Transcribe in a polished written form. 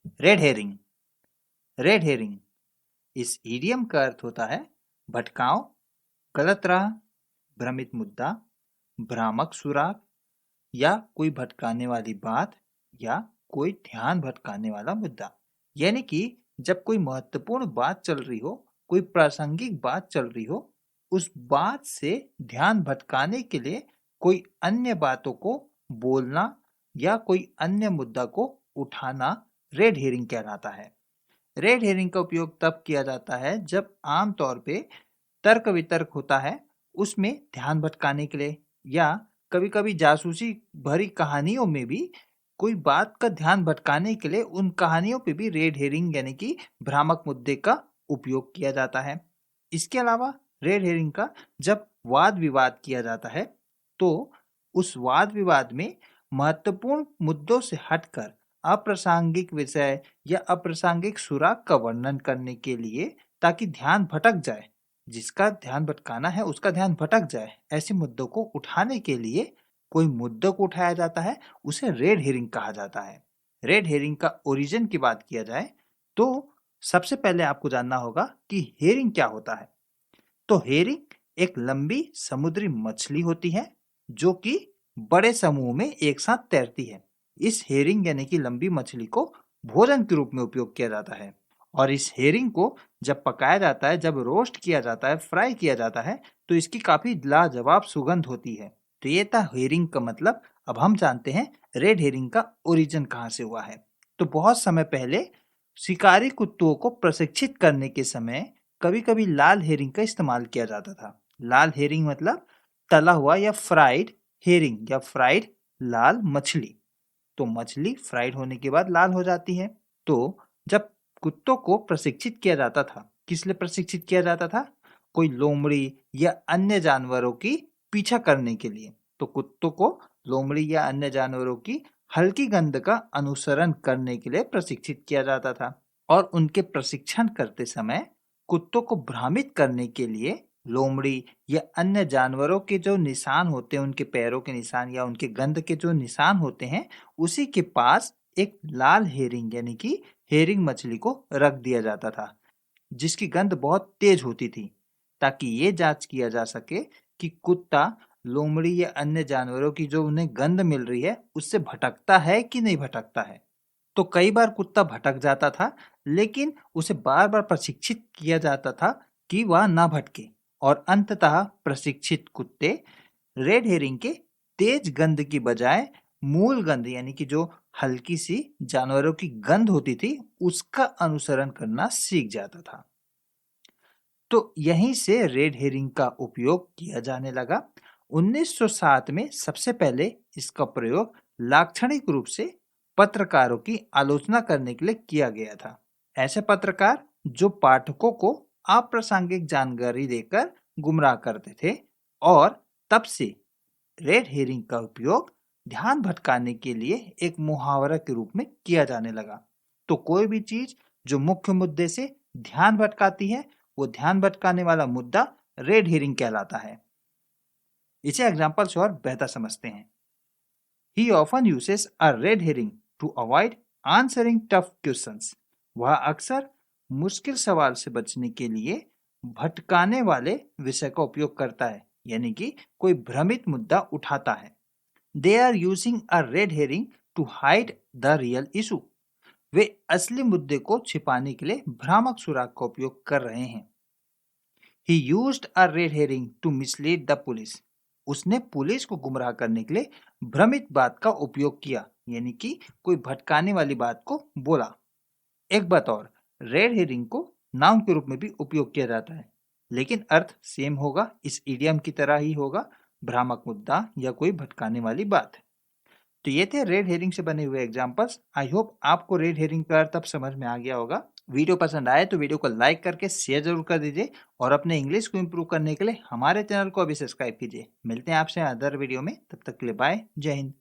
Red herring. Red herring इस idiom का अर्थ होता है भटकाव, गलत राह, भ्रमित मुद्दा, भ्रामक सुराग या कोई भटकाने वाली बात या कोई ध्यान भटकाने वाला मुद्दा। यानी कि जब कोई महत्वपूर्ण बात चल रही हो, कोई प्रासंगिक बात चल रही हो, उस बात से ध्यान भटकाने के लिए कोई अन्य बातों को बोलना या कोई अन्य मुद्दा को उठाना रेड हेरिंग कहलाता है। रेड हेरिंग का उपयोग तब किया जाता है जब आमतौर पे तर्क वितर्क होता है, उसमें ध्यान भटकाने के लिए, या कभी-कभी जासूसी भरी कहानियों में भी कोई बात का ध्यान भटकाने के लिए उन कहानियों पे भी रेड हेरिंग यानी कि भ्रामक मुद्दे का उपयोग किया जाता है। इसके अलावा रेड हेरिंग का जब वाद विवाद किया जाता है तो उस वाद विवाद में महत्वपूर्ण मुद्दों से हटकर अप्रासंगिक विषय या अप्रासंगिक सुराग का वर्णन करने के लिए, ताकि ध्यान भटक जाए, जिसका ध्यान भटकाना है उसका ध्यान भटक जाए, ऐसे मुद्दों को उठाने के लिए कोई मुद्दों को उठाया जाता है, उसे रेड हेरिंग कहा जाता है। रेड हेरिंग का ओरिजिन की बात किया जाए तो सबसे पहले आपको जानना होगा कि हेरिंग क्या होता है। तो हेरिंग एक लंबी समुद्री मछली होती है जो कि बड़े समूह में एक साथ तैरती है। इस हेरिंग यानी कि लंबी मछली को भोजन के रूप में उपयोग किया जाता है, और इस हेरिंग को जब पकाया जाता है, जब रोस्ट किया जाता है, फ्राई किया जाता है, तो इसकी काफी लाजवाब सुगंध होती है। तो ये था हेरिंग का मतलब। अब हम जानते हैं रेड हेरिंग का ओरिजिन कहाँ से हुआ है। तो बहुत समय पहले शिकारी कुत्तों को प्रशिक्षित करने के समय कभी-कभी लाल हेरिंग का इस्तेमाल किया जाता था। लाल हेरिंग मतलब तला हुआ या फ्राइड हेरिंग या फ्राइड लाल मछली। तो मछली फ्राइड होने के बाद लाल हो जाती है। तो जब कुत्तों को प्रशिक्षित किया जाता था, किस लिए प्रशिक्षित किया जाता था? कोई लोमड़ी या अन्य जानवरों की पीछा करने के लिए। तो कुत्तों को लोमड़ी या अन्य जानवरों की हल्की गंध का अनुसरण करने के लिए प्रशिक्षित किया जाता था, और उनके प्रशिक्षण करते समय कुत्तों को भ्रमित करने के लिए लोमड़ी या अन्य जानवरों के जो निशान होते हैं, उनके पैरों के निशान या उनके गंध के जो निशान होते हैं, उसी के पास एक लाल हेरिंग यानी कि हेरिंग मछली को रख दिया जाता था, जिसकी गंध बहुत तेज होती थी, ताकि ये जांच किया जा सके कि कुत्ता लोमड़ी या अन्य जानवरों की जो उन्हें गंध मिल रही है उससे भटकता है कि नहीं भटकता है। तो कई बार कुत्ता भटक जाता था, लेकिन उसे बार बार प्रशिक्षित किया जाता था कि वह ना भटके, और अंततः प्रशिक्षित कुत्ते रेड हेरिंग के तेज गंध की बजाय मूल गंध यानी कि जो हल्की सी जानवरों की गंध होती थी उसका अनुसरण करना सीख जाता था। तो यहीं से रेड हेरिंग का उपयोग किया जाने लगा। 1907 में सबसे पहले इसका प्रयोग लाक्षणिक रूप से पत्रकारों की आलोचना करने के लिए किया गया था। ऐसे पत्रकार जो पाठकों को अप्रासंगिक जानकारी देकर गुमराह करते थे, और तब से रेड हेरिंग का उपयोग ध्यान भटकाने के लिए एक मुहावरा के रूप में किया जाने लगा। तो कोई भी चीज जो मुख्य मुद्दे से ध्यान भटकाती है, वो ध्यान भटकाने वाला मुद्दा रेड हेरिंग कहलाता है। इसे एग्जांपल से और बेहतर समझते हैं। He often uses a red herring to avoid answering tough questions. वह अक्सर मुश्किल सवाल से बचने के लिए भटकाने वाले विषय का उपयोग करता है, यानी कि कोई भ्रमित मुद्दा उठाता है। They are using a red herring to hide the real issue. वे असली मुद्दे को छिपाने के लिए भ्रामक सुराग का उपयोग कर रहे हैं। He used a red herring to mislead the police. उसने पुलिस को गुमराह करने के लिए भ्रमित बात का उपयोग किया, यानी कि कोई भटकाने वाली बात को बोला। एक बात और, रेड हेरिंग को नाउन के रूप में भी उपयोग किया जाता है, लेकिन अर्थ सेम होगा, इस इडियम की तरह ही होगा, भ्रामक मुद्दा या कोई भटकाने वाली बात। तो ये थे रेड हेरिंग से बने हुए एग्जांपल्स। आई होप आपको रेड हेरिंग का अर्थ अब समझ में आ गया होगा। वीडियो पसंद आए तो वीडियो को लाइक करके शेयर जरूर कर दीजिए, और अपने इंग्लिश को इम्प्रूव करने के लिए हमारे चैनल को अभी सब्सक्राइब कीजिए। मिलते हैं आपसे अदर वीडियो में, तब तक के लिए बाय, जय हिंद।